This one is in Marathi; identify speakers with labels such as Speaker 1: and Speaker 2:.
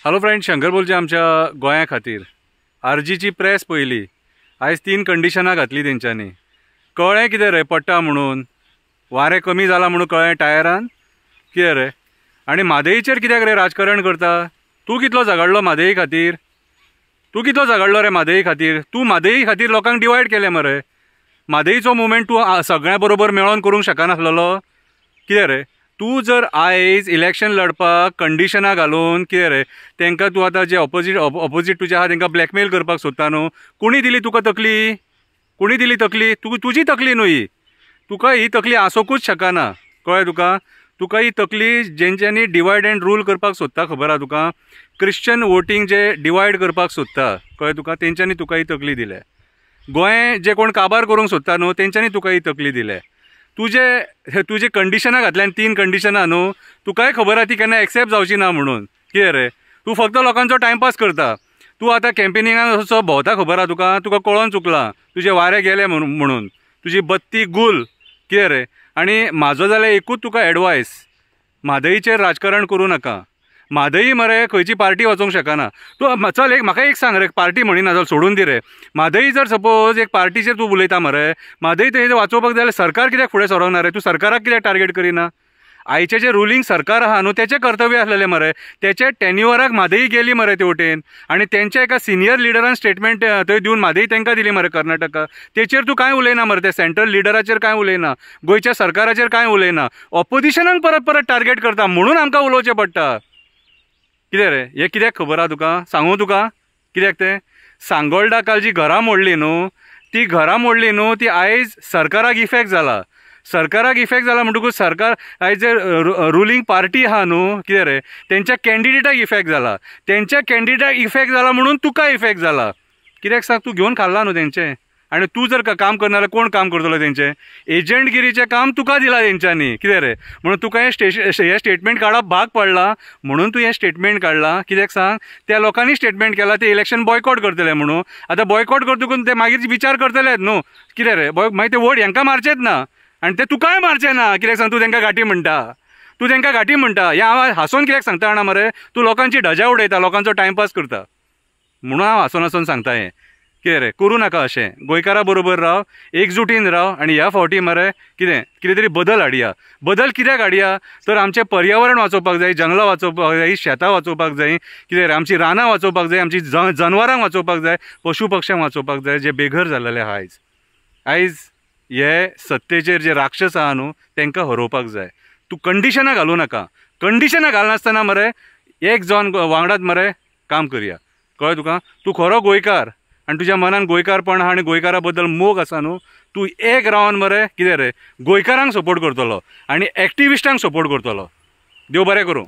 Speaker 1: हॅलो फ्रेंड, शंकर बोलचे आमच्या गोंया खातीर आरजीची प्रेस पयली आयज 3 कंडिशनां घातली तेंच्यांनी। कळ्ळें कितें रे पडटा म्हणून, वारें कमी जाला म्हणून कळ्ळें टायरान कितें रे। आनी म्हादईचेर कित्याक रे राजकारण करता? तूं कितलो झगडलो म्हादई खातीर? तूं कितलो झगडलो रे म्हादई खातीर? तूं म्हादई खातीर लोकांक डिवायड केलें मरे। म्हादईचो मुवमेंट तूं सगळ्या बरोबर मेळोन करूंक शकनासलेलो कितें रे? तूं जर आयज इलेक्शन लडपाक कंडिशनां घालून कितें रे तांकां तूं आतां जे ऑपोजीट तुजे आहा तांकां ब्लॅकमेल करपाक सोदता न्हू, कोणी दिली तुका तकली? कोणी दिली तकली? तुजी तकली न्हू ही, तुका ही तकली आसोंकूच शकना। कळ्ळें तुका? तुका ही तकली जेंच्यांनी डिवायड एंड रूल करपाक सोदता, खबर आहा तुका? क्रिश्चन वोटींग जे डिवायड करपाक सोदता, कळ्ळें तुका? तेंच्यांनी तुका ही तकली दिल्या। गोंय जे कोण काबार करूंक सोदता न्हू तेंच्यांनी तुका ही तकली दिल्या। तुजे कंडिशनां घातल्यान 3 कंडिशनां न्हू, तुकाय खबर आहा ती केन्ना एक्सेप्ट जावची ना म्हणून कितें रे। तूं फक्त लोकांचो टायमपास करता। तूं आतां कॅम्पेनिंगाक असो भोंवता, खबर आहा तुका कळोन चुकलां तुजे वारे गेले म्हणून तुजी बत्ती गुल कितें रे। आनी म्हाजो जाल्यार एकूच तुका एडवायस, म्हादईचेर राजकारण करूं नाका। म्हादई मरे खंयची पार्टी वचोंक शकना। तूं चल म्हाका एक सांग रे, पार्टी म्हणिना जाल्यार सोडून दी रे। म्हादई जर सपोज एक पार्टीचेर तूं उलयता मरे, म्हादई थंय वाचोवपाक जाल्यार सरकार कित्याक फुडें सरोंक ना रे? तूं सरकाराक कित्याक टार्गेट करिना? आयचें जे रुलींग सरकार आहा न्हू तेचें कर्तव्य आसलेलें मरे। तेच्या टेन्युअराक म्हादई गेली मरे ते वटेन, आनी तेंच्या एका सिनियर लिडरान स्टेटमेंट थंय दिवन म्हादई तांकां दिली मरे कर्नाटका। तेचेर तूं कांय उलयना मरे, त्या सेंट्रल लिडराचेर कांय उलयना, गोंयच्या सरकाराचेर कांय उलयना। ऑपोजिशनाक परत टार्गेट करता म्हणून आमकां उलोवचें पडटा कितें रे। हें कित्याक खबर आहा तुका? सांगू तुका कित्याक तें? सांगोळडा काल जी घरां मोडली न्हू, ती घरां मोडली न्हू, ती आयज सरकाराक इफेक्ट जाला। सरकाराक इफेक्ट जाला म्हणटकूच सरकार आयज जे रुलींग पार्टी आहा न्हू कितें रे, तेंच्या कॅन्डिडेटाक इफेक्ट जाला। तेंच्या कॅन्डिडेटाक इफेक्ट जाला म्हणून तुका इफेक्ट जाला। कित्याक सांग? तूं घेवन खाल्ला न्हू तेंचें, आनी तूं जर काम करना जाल्यार कोण काम करतलो तेंचें? एजंटगिरीचें काम तुका दिलां तेंच्यांनी कितें रे। म्हणून तुका हें स्टेटमेंट काडप भाग पडला म्हणून तूं हें स्टेटमेंट काडलां। कित्याक सांग? त्या लोकांनी स्टेटमेंट केला ते इलेक्शन बॉयकॉट करतले म्हणून। आतां बॉयकॉट करतकून ते मागीर विचार करतलेच न्हू कितें रे। मागीर ते वोट हेंकां मारचेच ना आनी ते तुकाय मारचे ना। कित्याक सांग? तूं तांकां घाटी म्हणटा। हें हांव हांसोन कित्याक सांगता जाणा मरे, तूं लोकांची धजा उडयता, लोकांचो टायमपास करता म्हणून हांव हांसोन सांगता हें कितें रे। करूं नाका अशें, गोंयकारा बरोबर राव, एकजुटीन राव, आनी ह्या फावटी मरे कितें तरी बदल हाडया। बदल कित्याक हाडया तर आमचें पर्यावरण वाचोवपाक जाय, जंगलां वाचोवपाक जाय, शेतां वाचोवपाक जाय कितें रे, आमची रानां वाचोवपाक जाय, आमची जनवरांक वाचोवपाक जाय, पशु पक्ष्यांक वाचोवपाक जाय जे बेघर जाल्ले आयज हे सत्तेचेर जे राक्षस आहा न्हू तांकां हरोवपाक जाय। तूं कंडिशनां घालूं नाका। कंडिशनां घालनासतना मरे एक जावन वांगडाच मरे काम करया। कळ्ळें तुका? तूं खरो गोंयकार आनी तुज्या मनान गोंयकारपण आहा आनी गोंयकारा बद्दल मोग आसा न्हू, तूं एक रावन मरे कितें रे गोंयकारांक सपोर्ट करतलो आनी एक्टिविस्टांक सपोर्ट करतलो। देव बरें करूं।